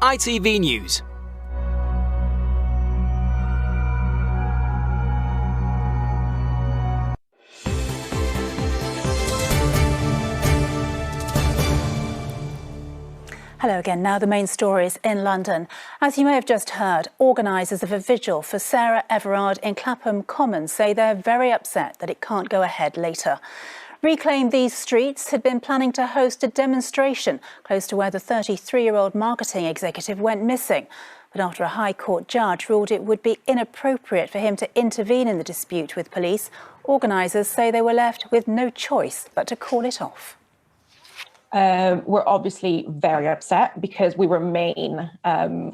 ITV News. Hello again. Now the main stories in London. As you may have just heard, organisers of a vigil for Sarah Everard in Clapham Common say they're very upset that it can't go ahead later. Reclaim These Streets had been planning to host a demonstration close to where the 33-year-old marketing executive went missing. But after a High Court judge ruled it would be inappropriate for him to intervene in the dispute with police, organisers say they were left with no choice but to call it off. We're obviously very upset because we remain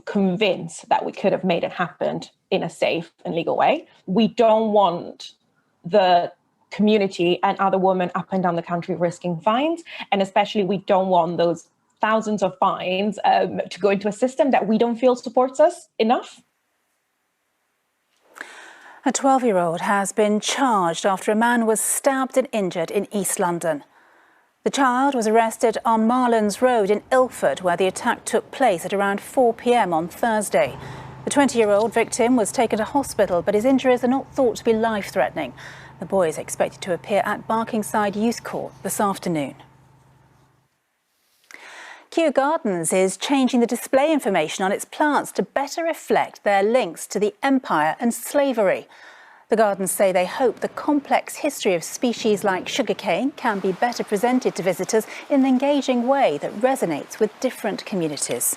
convinced that we could have made it happen in a safe and legal way. We don't want the community and other women up and down the country risking fines, and especially we don't want those thousands of fines to go into a system that we don't feel supports us enough. A 12-year-old has been charged after a man was stabbed and injured in East London. The child was arrested on Marlands Road in Ilford, where the attack took place at around 4 p.m. on Thursday. The 20-year-old victim was taken to hospital, but his injuries are not thought to be life-threatening. The boy is expected to appear at Barkingside Youth Court this afternoon. Kew Gardens is changing the display information on its plants to better reflect their links to the empire and slavery. The gardens say they hope the complex history of species like sugarcane can be better presented to visitors in an engaging way that resonates with different communities.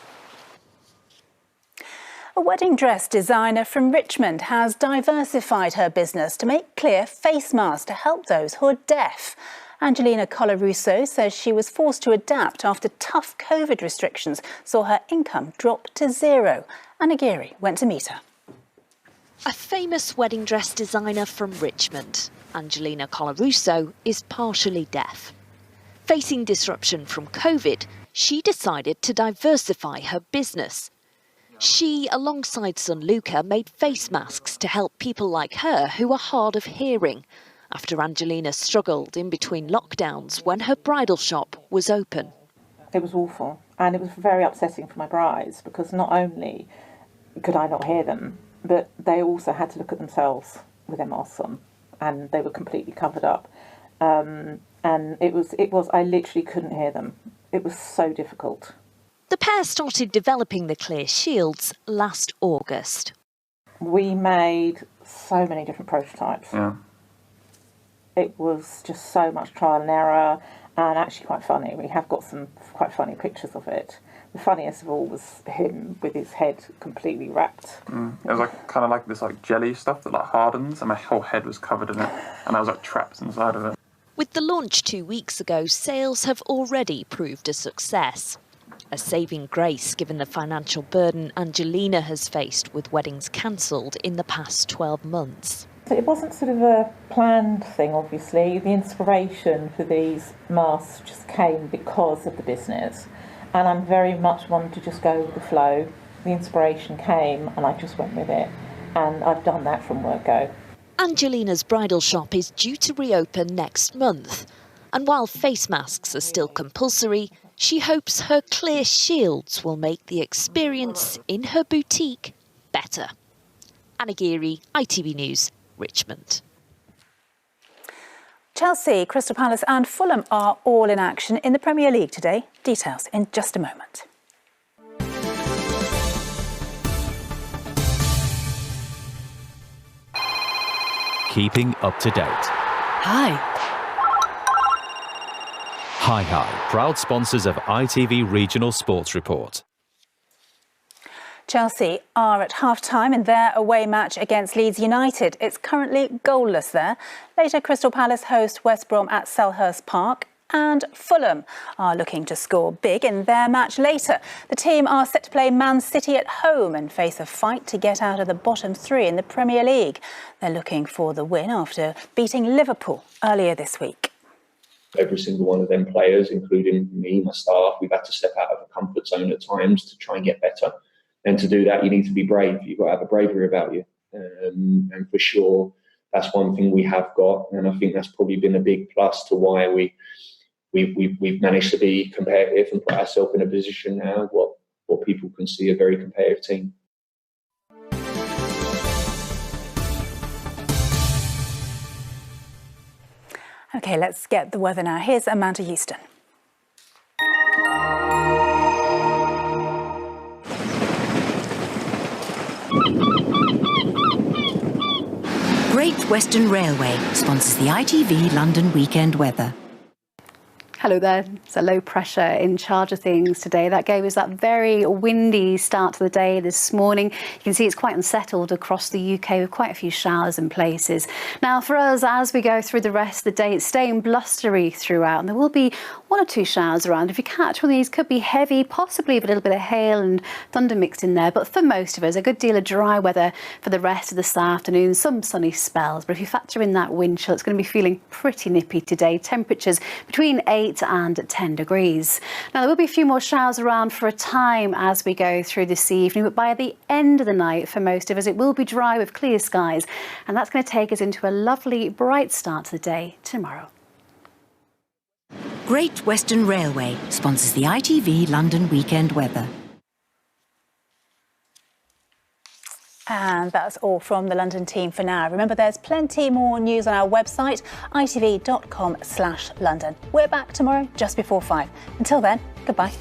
A wedding dress designer from Richmond has diversified her business to make clear face masks to help those who are deaf. Angelina Colarusso says she was forced to adapt after tough COVID restrictions saw her income drop to zero. Anna Geary went to meet her. A famous wedding dress designer from Richmond, Angelina Colarusso, is partially deaf. Facing disruption from COVID, she decided to diversify her business. She, alongside son Luca, made face masks to help people like her who are hard of hearing, after Angelina struggled in between lockdowns when her bridal shop was open. It was awful, and it was very upsetting for my brides because not only could I not hear them, but they also had to look at themselves with their masks on, and they were completely covered up. And it was. I literally couldn't hear them. It was so difficult. The pair started developing the clear shields last August. We made so many different prototypes. Yeah. It was just so much trial and error, and actually quite funny. We have got some quite funny pictures of it. The funniest of all was him with his head completely wrapped. It was kind of like this jelly stuff that hardens, and my whole head was covered in it, and I was trapped inside of it. With the launch 2 weeks ago, sales have already proved a success. A saving grace given the financial burden Angelina has faced with weddings cancelled in the past 12 months. It wasn't sort of a planned thing, obviously. The inspiration for these masks just came because of the business. And I'm very much one to just go with the flow. The inspiration came and I just went with it. And I've done that from word go. Angelina's bridal shop is due to reopen next month. And while face masks are still compulsory, she hopes her clear shields will make the experience in her boutique better. Anna Geary, ITV News, Richmond. Chelsea, Crystal Palace and Fulham are all in action in the Premier League today. Details in just a moment. Keeping up to date. Hi. Hi, proud sponsors of ITV Regional Sports Report. Chelsea are at half-time in their away match against Leeds United. It's currently goalless there. Later, Crystal Palace host West Brom at Selhurst Park. And Fulham are looking to score big in their match later. The team are set to play Man City at home and face a fight to get out of the bottom three in the Premier League. They're looking for the win after beating Liverpool earlier this week. Every single one of them players, including me, my staff, we've had to step out of a comfort zone at times to try and get better. And to do that, you need to be brave. You've got to have a bravery about you. And for sure, that's one thing we have got. And I think that's probably been a big plus to why we've managed to be competitive and put ourselves in a position now, what people can see a very competitive team. OK, let's get the weather now. Here's Amanda Houston. Great Western Railway sponsors the ITV London weekend weather. Hello there. It's a low pressure in charge of things today. That gave us that very windy start to the day this morning. You can see it's quite unsettled across the UK with quite a few showers in places. Now for us, as we go through the rest of the day, it's staying blustery throughout, and there will be 1 or 2 showers around. If you catch one of these, could be heavy, possibly with a little bit of hail and thunder mixed in there. But for most of us, a good deal of dry weather for the rest of this afternoon, some sunny spells. But if you factor in that wind chill, it's going to be feeling pretty nippy today. Temperatures between 8 and 10 degrees. Now there will be a few more showers around for a time as we go through this evening, but by the end of the night for most of us it will be dry with clear skies, and that's going to take us into a lovely bright start to the day tomorrow. Great Western Railway sponsors the ITV London weekend weather. And that's all from the London team for now. Remember, there's plenty more news on our website, itv.com/London. We're back tomorrow just before 5. Until then, goodbye.